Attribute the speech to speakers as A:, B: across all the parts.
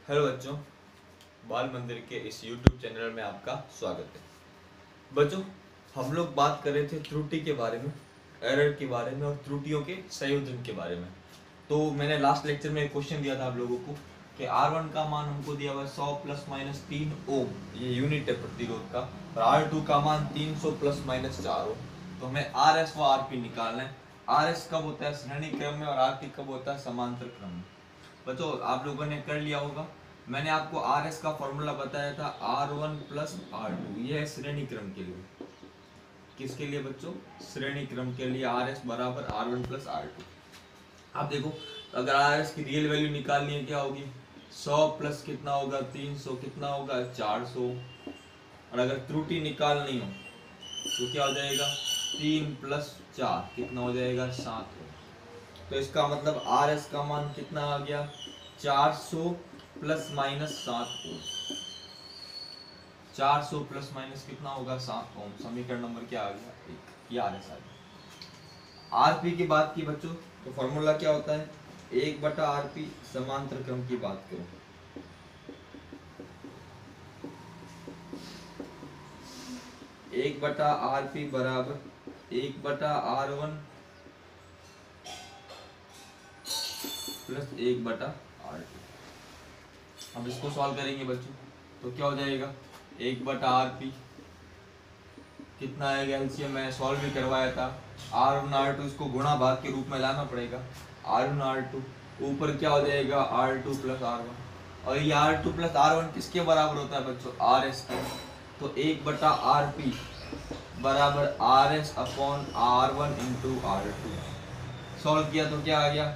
A: Hello बच्चों, बाल मंदिर के इस YouTube चैनल में आपका स्वागत है। बच्चों, हम लोग बात कर रहे थे त्रुटि के बारे में, एरर के बारे में और त्रुटियों के संयोजन के बारे में। तो मैंने लास्ट लेक्चर में एक क्वेश्चन दिया था आप लोगों को कि R1 का मान हमको दिया हुआ 100 प्लस माइनस 3 ओम, ये यूनिट है प्रतिरोध का, और R2 का मान 300 प्लस माइनस 4 ओम। तो हमें RS व RP निकालना है। RS कब होता है श्रेणी क्रम में और RP कब होता है समांतर क्रम में। बच्चों, आप लोगों ने कर लिया होगा, मैंने आपको RS का फॉर्मूला बताया था R1 प्लस R2, ये है श्रेणी क्रम के लिए। किसके लिए बच्चों? श्रेणी क्रम के लिए RS बराबर R1 प्लस R2। आप देखो, अगर RS की रियल वैल्यू निकालनी है क्या होगी? 100 प्लस कितना होगा? 300, कितना होगा? 400। और अगर त्रुटि निकालनी हो तो क्या हो जाएगा? 3 प्लस 4 कितना हो जाएगा? 7 हो। तो इसका मतलब RS का मान कितना आ गया? 400 प्लस माइनस 7 ओम। 400 प्लस माइनस कितना होगा? 7 ओम। समीकरण नंबर क्या आ गया? 1। ये RS आ गया। RP की बात की बच्चों, तो फॉर्मूला क्या होता है? 1/RP। समांतर क्रम की बात करो, 1/RP बराबर 1/R1 प्लस 1/R2। अब इसको सॉल्व करेंगे बच्चों, तो क्या हो जाएगा? 1/RP कितना आएगा? एलसीएम मैंने सॉल्व भी करवाया था। R1 R2 इसको गुणा भाग के रूप में लाना पड़ेगा। R1 R2 ऊपर क्या हो जाएगा? R2 plus R1। और ये R2 प्लस R1 किसके बराबर होता है बच्चों? RS के। तो 1/RP बराबर RS upon R1 into R2। Solve किया तो क्या आ गया?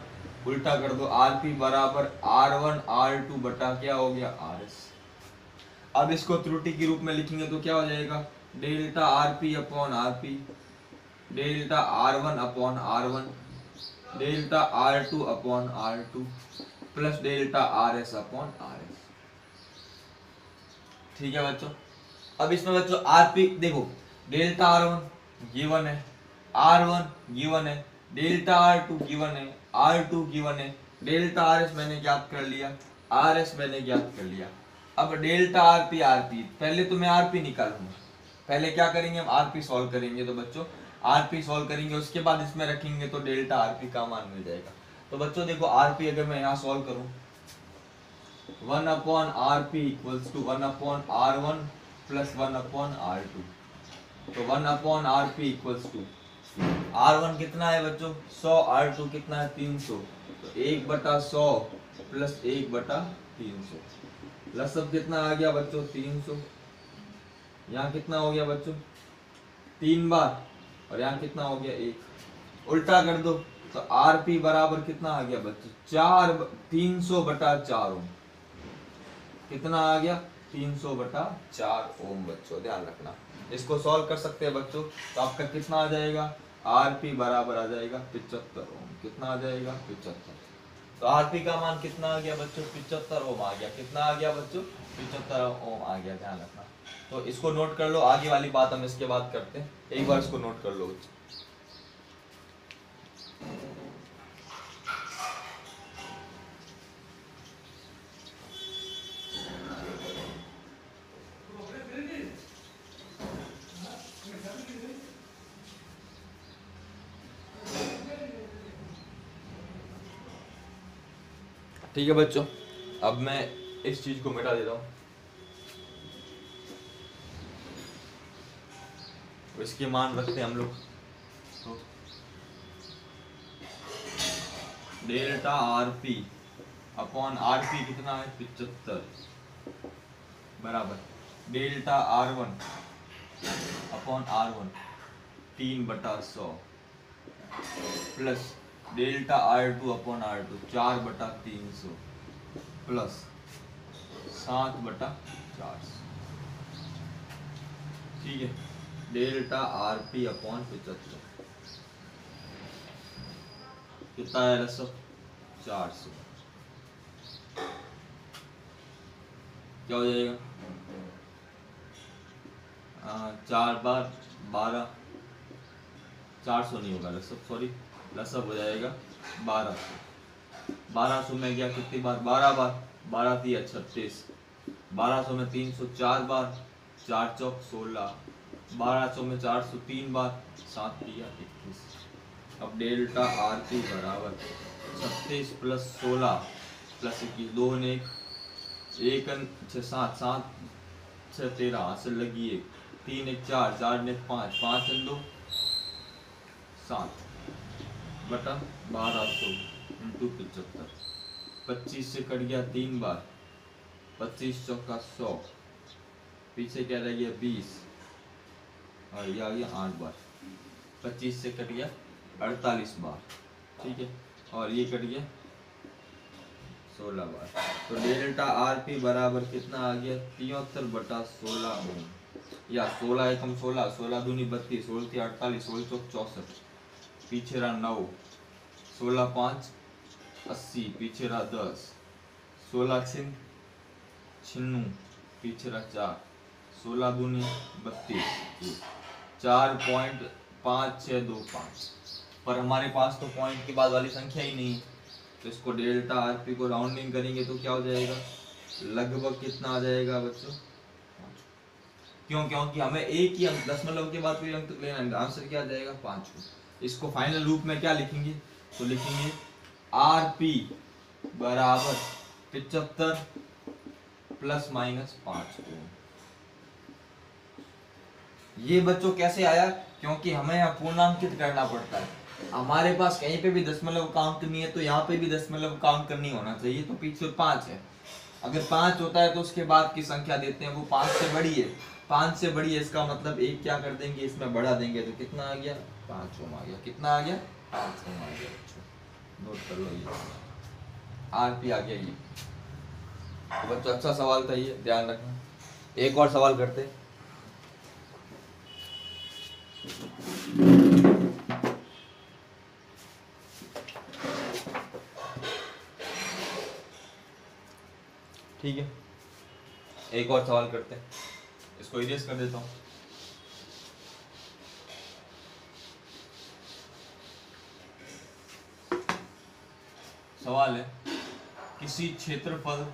A: उल्टा कर दो, RP बराबर R1 R2 बटा क्या हो गया? RS। अब इसको त्रुटि के रूप में लिखेंगे तो क्या हो जाएगा? Delta RP upon RP, delta R1 upon R1, delta R2 upon R2 plus delta RS upon RS। ठीक है बच्चों। अब इसमें बच्चों RP देखो, डेल्टा R1 गिवन है, R1 गिवन है, डेल्टा R2 गिवन है, R2 गिवन है, डेल्टा RS मैंने ज्ञात कर लिया, RS मैंने ज्ञात कर लिया। अब डेल्टा RP पहले तो मैं RP निकालूंगा। पहले क्या करेंगे? हम RP सॉल्व करेंगे। तो बच्चों RP सॉल्व करेंगे, उसके बाद इसमें रखेंगे तो डेल्टा RP का मान मिल जाएगा। तो बच्चों देखो, RP अगर मैं यहाँ सॉल्व करूँ, 1/RP equals to 1/R1 plus 1/R2। तो 1/RP इक्वल्स टू R1 कितना है बच्चों? 100, R2 कितना है? 300। तो 1/100 प्लस 1/300 लसब कितना आ गया बच्चों? 300। यहाँ कितना हो गया बच्चों? 3 बार, और यहाँ कितना हो गया? 1। उल्टा कर दो तो RP बराबर कितना आ गया बच्चों? 300/4 ओम। कितना आ गया? 300/4 ओम बच्चों, ध्यान रखना। इसको सॉल्व कर सकते हैं बच्चों, तो आपका कितना आ जाएगा? RP बराबर आ जाएगा 75 ओम। कितना आ जाएगा? 75। तो RP का मान कितना आ गया बच्चों? 75 ओम आ गया। कितना आ गया बच्चों? 75 ओम आ गया, ध्यान रखना। तो इसको नोट कर लो, आगे वाली बात हम इसके बाद करते हैं। एक बार इसको नोट कर लो बच्चों। ठीक है बच्चों, अब मैं इस चीज को मिटा देता हूँ। इसके मान रखते हैं हम लोग, तो डेल्टा RP अपॉन RP कितना है? 75 बराबर delta R1 upon R1 3/100 plus delta R2 upon R2 4/300 plus 7/400। ठीक है, डेल्टा RP अपॉन 75 कितना है? 400। क्या हो जाएगा? 4 बार 12, 400 नहीं होगा लसब, सॉरी, लसब हो जाएगा 1200। 1200 में गया कितनी बार? 12 बार, 12 3 36, 1200 में 304 बार, 4 चौक 16, 1200 में 403 बार, 7 तिया 21। अब डेल्टा आर पी बराबर 36 प्लस 16 प्लस 21, 2 ने 1 6 7 7 6 13 हासिल लगी 1, 3 1 4 4 ने 5 5 2 7 बटा 1200 इंटू 75। 25 से कट गया 3 बार, 25 चौका 100, पीछे क्या रह गया 20 और ये आ गया 8 बार। 25 से कट गया 48 बार, ठीक है, और ये कट गया 16 बार। तो डेल्टा आर पी बराबर कितना आ गया 73 बटा 16 ओम, या 16 एकम 16, 16 दूनी 32, 16 थी 48, 16 चौक 64, पीछे रहा 9, 16 5 80, पीछे रहा 10, 16 छिन 96, पीछे रहा 4, 16 दूनी 32, 4.5625। पर हमारे पास तो पॉइंट के बाद वाली संख्या ही नहीं है, तो इसको डेल्टा आर पी को राउंडिंग करेंगे तो क्या हो जाएगा, लगभग कितना आ जाएगा बच्चों, क्यों, क्योंकि हमें एक ही अंक दशमलव के बाद कोई अंक लेना है, आंसर क्या आ जाएगा 5। इसको फाइनल रूप में क्या लिखेंगे, तो लिखेंगे आर पी बराबर 75 प्लस माइनस 5 ओम। ये बच्चों कैसे आया, क्योंकि हमें यहाँ पूर्णांकित करना पड़ता है, हमारे पास कहीं पे भी दशमलव का अंक नहीं है, तो यहाँ पे भी दशमलव का अंक नहीं होना चाहिए, तो पीछे 5 है, अगर 5 होता है तो उसके बाद की संख्या देते हैं वो 5 से बड़ी है, 5 से बड़ी है, इसका मतलब एक क्या कर देंगे इसमें बढ़ा देंगे, तो कितना आ गया 5 ओम आ गया, कितना आ गया 5 ओम आ गया। नोट कर लो, ये आर पी आ गया ये। तो बच्चों अच्छा सवाल था ये, ध्यान रखना। एक और सवाल करते हैं। ठीक है, एक और सवाल करते हैं, इसको इरेज कर देता हूं। सवाल है किसी क्षेत्रफल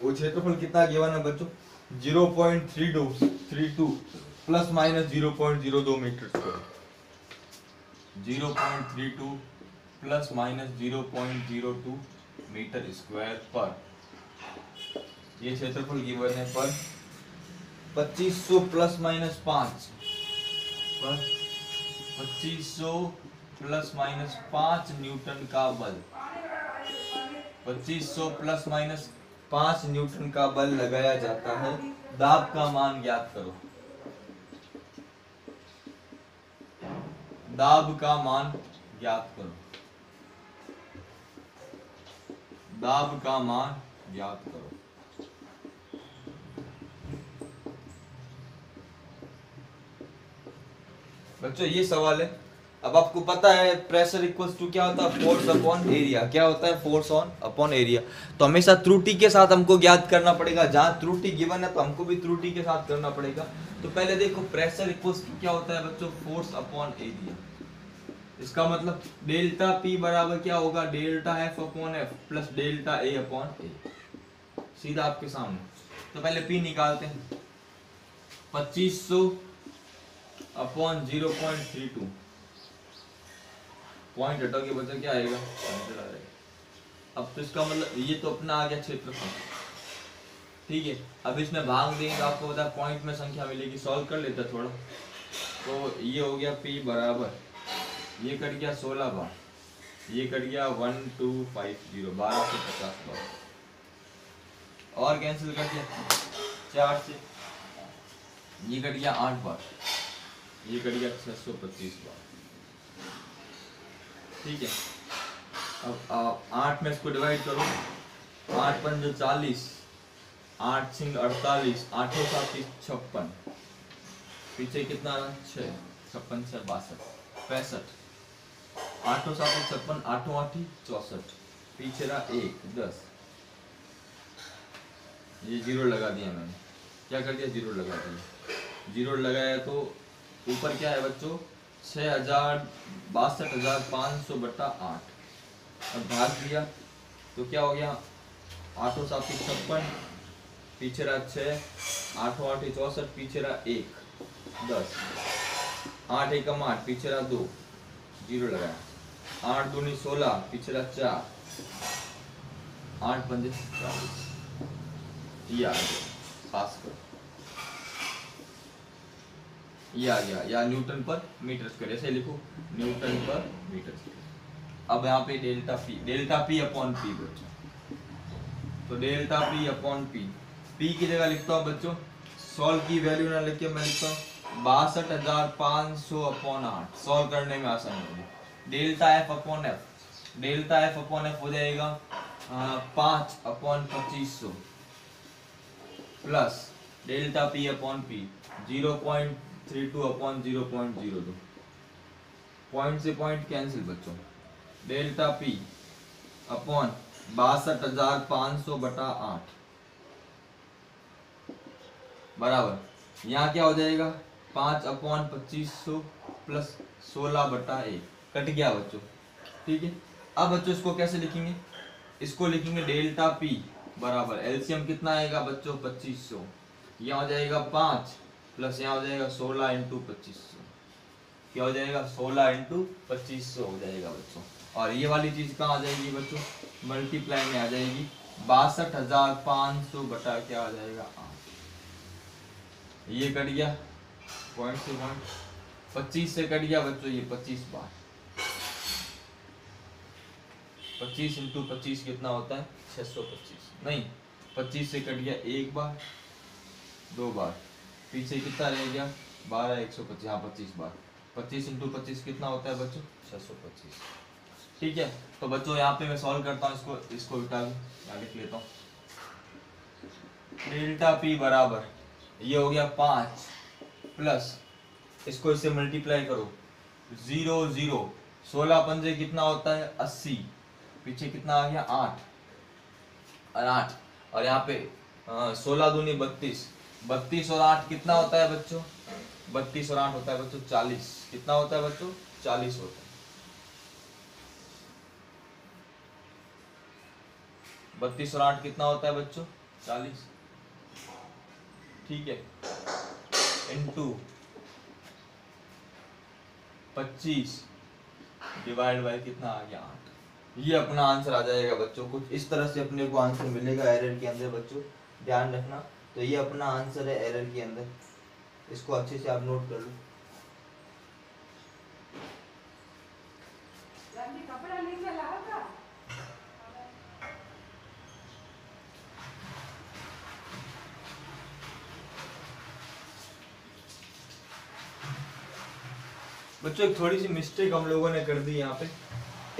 A: वो क्षेत्रफल कितना गिवन है बच्चों, 0.32 plus minus 0.02 metre square, 0.32 plus minus 0.02 metre square पर, ये क्षेत्रफल गिवन है पर 2500 प्लस माइनस 5 पर 2500 प्लस माइनस 5 न्यूटन का बल, 2500 प्लस माइनस 5 न्यूटन का बल लगाया जाता है, दाब का मान ज्ञात करो। दाब का मान ज्ञात करो, दाब का मान ज्ञात करो। बच्चों ये सवाल है, अब आपको पता है प्रेशर इक्वल्स टू क्या होता है, फोर्स अपॉन एरिया, क्या होता है फोर्स ऑन अपॉन एरिया। तो हमेशा त्रुटि के साथ हमको ज्ञात करना पड़ेगा, जहां त्रुटि गिवन है तो हमको भी त्रुटि के साथ करना पड़ेगा। तो पहले देखो प्रेशर इक्वल्स टू क्या होता है बच्चों, फोर्स अपॉन एरिया। इसका मतलब डेल्टा पी बराबर क्या होगा, delta F upon F plus delta A upon A, सीधा आपके सामने। तो पहले पी निकालते हैं, 2500 अपॉन 0.32, पॉइंट हटोगे बच्चा क्या आएगा, अब तो इसका मतलब ये तो अपना आ गया क्षेत्रफल, ठीक है। अब इसमें भाग देंगे आपको पता है पॉइंट में संख्या मिलेगी, सॉल्व कर लेते थोड़ा। तो ये हो गया P बराबर, ये कट गया 16 बार, ये कट गया 1250, 1250 बार, और कैंसिल कर दिया 4 से, ये कट गया 8 बार, ये कट गया 625 बार, ठीक है। अब 8 में इसको डिवाइड करो, 8 पंजे 40, 8 छिंग 48, 8 7 56, पीछे कितना रहा 6, 56 से 62, 65, 8 7 56, 8 8 64, पीछे रहा 1 10, ये जीरो लगा दिया मैंने, क्या कर दिया जीरो लगा दिया, जीरो लगाया तो ऊपर क्या है बच्चों 62,500 बटा 8 और भाग दिया तो क्या हो गया, 8 7 56, पीछे रहा 6, 8 8 64, पीछे रहा 1 10, 8 1 8, पीछे रहा 2 0 लगाया, 8 2 16, पीछे रहा 4, 8 5 40, ये आ गया पास कर, ये आ गया, या न्यूटन पर मीटर स्क्वायर, ऐसे लिखो न्यूटन पर मीटर स्क्वायर। अब यहाँ पे डेल्टा पी अपॉन पी बच्चों, तो delta P upon P, P की जगह लिखता हूँ बच्चों, सॉल्व की वैल्यू ना लिख के मैं लिखता हूँ 62,500 अपॉन 8, सॉल्व करने में आसानी होगी। Delta F upon F, delta F upon F हो जाएगा 5 upon 2500 plus delta P upon P 0.32 upon 0.02, point से पॉइंट कैंसिल बच्चों, डेल्टा पी अपॉन 62,500 बटा 8 बराबर, यहाँ क्या हो जाएगा 5 अपॉन 2500 प्लस 16 बटा 1, कट गया बच्चों। ठीक है, अब बच्चों इसको कैसे लिखेंगे, इसको लिखेंगे डेल्टा पी बराबर, एलसीएम कितना आएगा बच्चों 2500, यहाँ हो जाएगा 5 प्लस यहाँ हो जाएगा 16 इंटू 2500, क्या हो जाएगा 16 इंटू 2500 हो जाएगा बच्चों। और ये वाली चीज कहाँ आ जाएगी बच्चों, मल्टीप्लाई में आ जाएगी, 62,500 बटा क्या आ जाएगा 8, ये कट गया पॉइंट से पॉइंट, 25 से कट गया बच्चों ये 25 बार, 25 इंटू 25 कितना होता है 625, नहीं 25 से कट गया एक बार 2 बार, पीछे कितना रह गया 12 125, हाँ 25 बार, 25 इंटू 25 कितना होता है बच्चों 625। ठीक है, तो बच्चों यहाँ पे मैं सॉल्व करता हूँ इसको उठा लिख लेता हूँ, डेल्टा पी बराबर ये हो गया 5 प्लस इसको इससे मल्टीप्लाई करो 0 0, 16 पंजे कितना होता है 80, पीछे कितना आ गया 8 और 8, और यहाँ पे 16 दूनी 32, 32 और 8 कितना होता है बच्चों, 32 और 8 होता है बच्चों 40, कितना होता है बच्चों 40 होता है, 32 और 8 कितना होता है बच्चों 40। ठीक है, इनटू 25 डिवाइड बाय कितना आ गया 8, ये अपना आंसर आ जाएगा बच्चों। कुछ इस तरह से अपने को आंसर मिलेगा एरर के अंदर बच्चों, ध्यान रखना। तो ये अपना आंसर है एरर के अंदर, इसको अच्छे से आप नोट कर लो। बच्चों एक थोड़ी सी मिस्टेक हम लोगों ने कर दी यहाँ पे,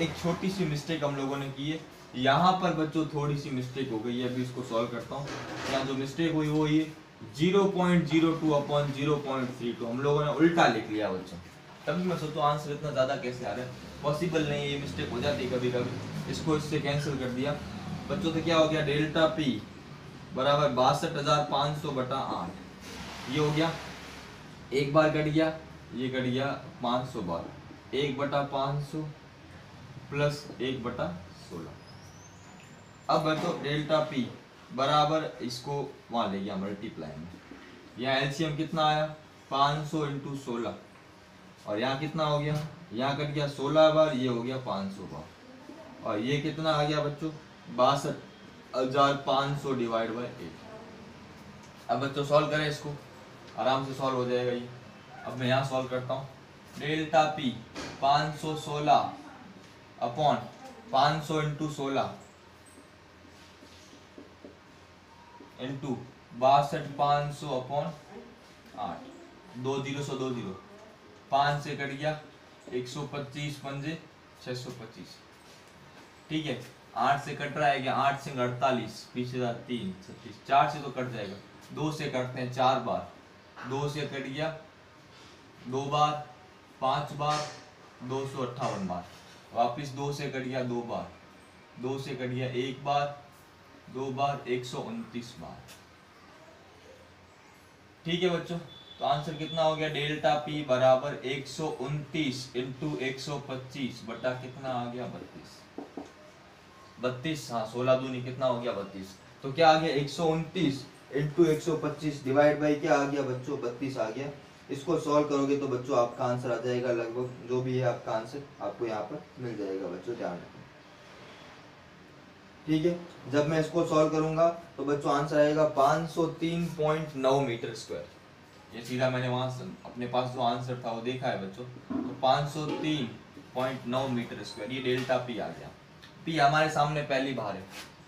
A: एक छोटी सी मिस्टेक हम लोगों ने की है यहाँ पर बच्चों, थोड़ी सी मिस्टेक हो गई है, अभी इसको सॉल्व करता हूँ। यहाँ जो मिस्टेक हुई वो ये 0.02 अपॉन 0.32 हम लोगों ने उल्टा लिख लिया बच्चों, तभी मैं सोचता हूँ आंसर इतना ज़्यादा कैसे आ रहा है, पॉसिबल नहीं है, ये मिस्टेक हो जाती है कभी कभी, इसको इससे कैंसिल कर दिया बच्चों। तो क्या हो गया डेल्टा पी बराबर 62,500 बटा 8, ये हो गया, एक बार कट गया, ये कट गया 500 बार, 1 बटा 500 प्लस 1 बटा 16। अब बच्चों डेल्टा पी बराबर, इसको वहां ले गया मल्टीप्लाई में, यहाँ एलसीएम कितना आया 500 इंटू 16, और यहाँ कितना हो गया, यहाँ कट गया 16 बार, ये हो गया 500 बार, और ये कितना आ गया बच्चों 62,500 डिवाइड बाय 8। अब बच्चों सॉल्व करें इसको, आराम से सॉल्व हो जाएगा ये। अब मैं यहाँ सॉल्व करता हूँ, delta P 516 upon 500 into 16 into 62,500 upon 8, 2 0 100 2 0, 5 से कट गया 125 पंजे 625। ठीक है, 8 से कट रहा है क्या, 8 से 48, पीछे 3 36, 4 से तो कट जाएगा, 2 से कटते हैं 4 बार, 2 से कट गया 2 बार, 5 बार, 258 बार, वापिस 2 से कट गया 2 बार, 2 से कट गया 1 बार, 2 बार, 129 बार। ठीक है बच्चों, तो आंसर कितना हो गया, डेल्टा पी बराबर 129 इंटू 125 बटा कितना आ गया 32। हाँ 16 दूनी कितना हो गया 32। तो क्या आ गया 129 इंटू 125 डिवाइड बाई क्या आ गया बच्चों 32 आ गया। इसको सॉल्व करोगे तो बच्चों आपका आंसर आ जाएगा लगभग जो भी है आपका आंसर आपको यहाँ पर मिल जाएगा बच्चों, ध्यान रखना। ठीक है, जब मैं इसको सॉल्व करूंगा तो बच्चों आंसर आएगा 503.9 मीटर स्क्वायर। ये सीधा मैंने वहां से अपने पास जो आंसर था वो देखा है बच्चों, तो 503.9 मीटर स्क्वायर ये डेल्टा पी आ गया। पी हमारे सामने पहली बार है,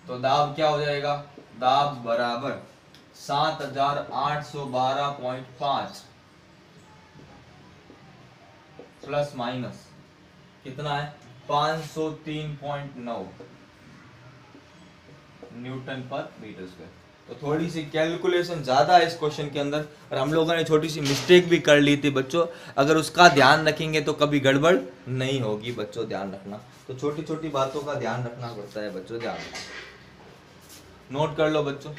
A: तो दाब क्या हो जाएगा, दाब बराबर 7812.5 प्लस माइनस कितना है 503.9 न्यूटन पर मीटर स्क्वायर। तो थोड़ी सी कैलकुलेशन ज्यादा है इस क्वेश्चन के अंदर, और हम लोगों ने छोटी सी मिस्टेक भी कर ली थी बच्चों। अगर उसका ध्यान रखेंगे तो कभी गड़बड़ नहीं होगी बच्चों, ध्यान रखना। तो छोटी छोटी बातों का ध्यान रखना पड़ता है बच्चों, ध्यान रखना। नोट कर लो बच्चों।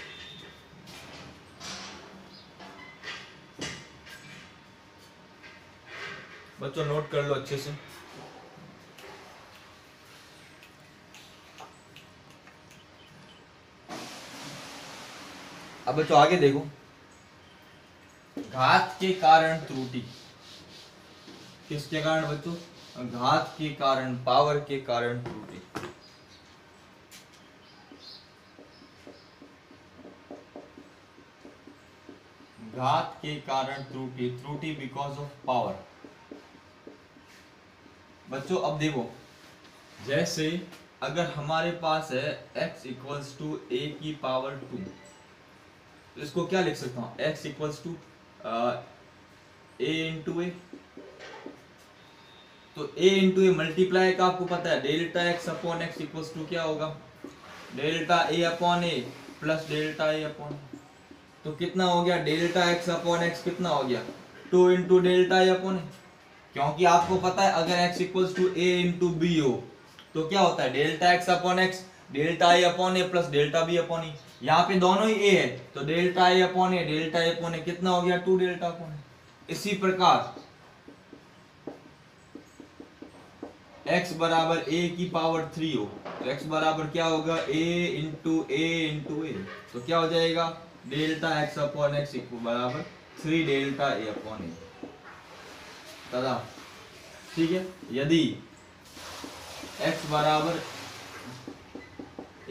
A: बच्चों नोट कर लो अच्छे से। अब बच्चों आगे देखो, घात के कारण त्रुटि, किसके कारण बच्चों, घात के कारण, पावर के कारण त्रुटि। घात के कारण त्रुटि, त्रुटि बिकॉज ऑफ पावर। बच्चों अब देखो, जैसे अगर हमारे पास है x इक्वल्स टू a की पावर 2, तो इसको क्या लिख सकता हूँ, x equals to a into A. तो a इंटू ए मल्टीप्लाई का आपको पता है delta x upon x equals to क्या होगा, delta a upon A plus delta a upon. तो कितना हो गया डेल्टा x अपॉन x कितना हो गया 2 into delta a upon A, क्योंकि आपको पता है अगर x equals to a into B हो तो क्या होता है delta x upon x delta a upon A plus delta b upon A. यहाँ पे दोनों ही a है तो delta a upon A delta a upon A कितना हो गया 2 डेल्टा अपॉन ए। इसी प्रकार x बराबर a की पावर 3 हो तो x बराबर क्या होगा a इंटू ए, तो क्या हो जाएगा डेल्टा x अपॉन x बराबर 3 डेल्टा a अपॉन ए तथा। ठीक है, यदि x बराबर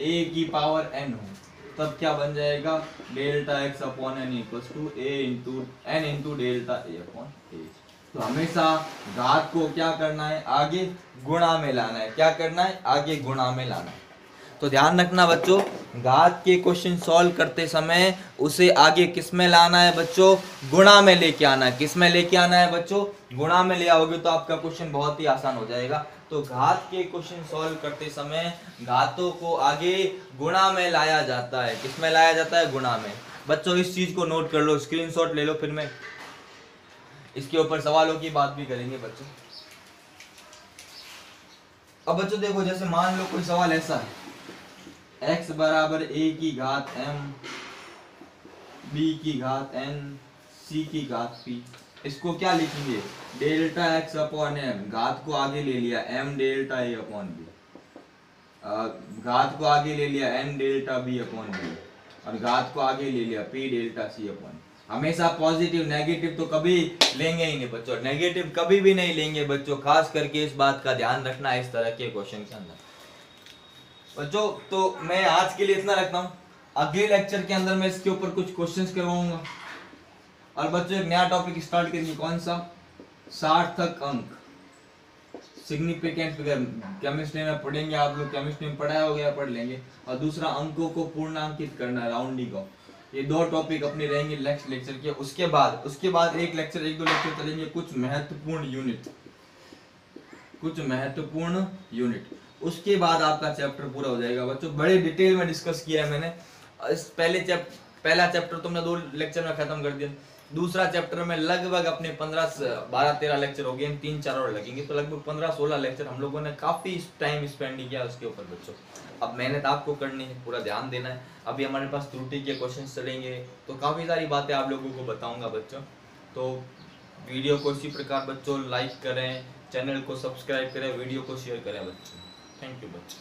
A: a की पावर n हो तब क्या बन जाएगा delta x upon N equals to a into N into delta a upon A. तो हमेशा घात को क्या करना है, आगे गुणा में लाना है। क्या करना है, आगे गुणा में लाना है। तो ध्यान रखना बच्चों, घात के क्वेश्चन सॉल्व करते समय उसे आगे किस में लाना है बच्चों, गुणा में लेके आना है। किस में लेके आना है बच्चों, गुणा में ले आओगे तो आपका क्वेश्चन बहुत ही आसान हो जाएगा। तो घात के क्वेश्चन सॉल्व करते समय घातों को आगे गुणा में लाया जाता है। किस में लाया जाता है, गुणा में। बच्चों इस चीज को नोट कर लो, स्क्रीनशॉट ले लो, फिर मैं इसके ऊपर सवालों की बात भी करेंगे बच्चों। अब बच्चों देखो, जैसे मान लो कोई सवाल ऐसा है, x बराबर a की घात m, b की घात n, c की घात p। इसको क्या लिखेंगे, डेल्टा x अपॉन m, घात को आगे ले लिया m delta a upon b, घात को आगे ले लिया n delta b upon b, और घात को आगे ले लिया p डेल्टा c अपॉन। हमेशा पॉजिटिव, नेगेटिव तो कभी लेंगे ही नहीं बच्चों, नेगेटिव कभी भी नहीं लेंगे बच्चों। खास करके इस बात का ध्यान रखना है इस तरह के क्वेश्चन के अंदर बच्चों। तो मैं आज के लिए इतना रखता हूँ, अगले लेक्चर के अंदर मैं इसके ऊपर कुछ क्वेश्चंस करवाऊंगा। और बच्चों एक नया टॉपिक स्टार्ट करेंगे, कौन सा, सार्थक अंक, सिग्निफिकेंट फिगर। केमिस्ट्री में पढ़ेंगे आप लोग, केमिस्ट्री में पढ़ाया हो गया, पढ़ लेंगे। और दूसरा अंकों को पूर्णांकित करना, राउंडिंग ऑफ। ये दो टॉपिक अपने रहेंगे नेक्स्ट लेक्चर के। उसके बाद एक दो लेक्चर चलेंगे कुछ महत्वपूर्ण यूनिट। उसके बाद आपका चैप्टर पूरा हो जाएगा बच्चों। बड़े डिटेल में डिस्कस किया है मैंने। इस पहला चैप्टर तुमने 2 लेक्चर में खत्म कर दिया। दूसरा चैप्टर में लगभग अपने 12-13 लेक्चर हो गए, 3-4 और लगेंगे, तो लगभग 15-16 लेक्चर हम लोगों ने काफी टाइम स्पेंड किया उसके ऊपर बच्चों। अब मेहनत आपको करनी है, पूरा ध्यान देना है। अभी हमारे पास त्रुटि के क्वेश्चन चलेंगे, तो काफी सारी बातें आप लोगों को बताऊंगा बच्चों। तो वीडियो को इसी प्रकार बच्चों लाइक करें, चैनल को सब्सक्राइब करें, वीडियो को शेयर करें बच्चों। थैंक यू बच्चों।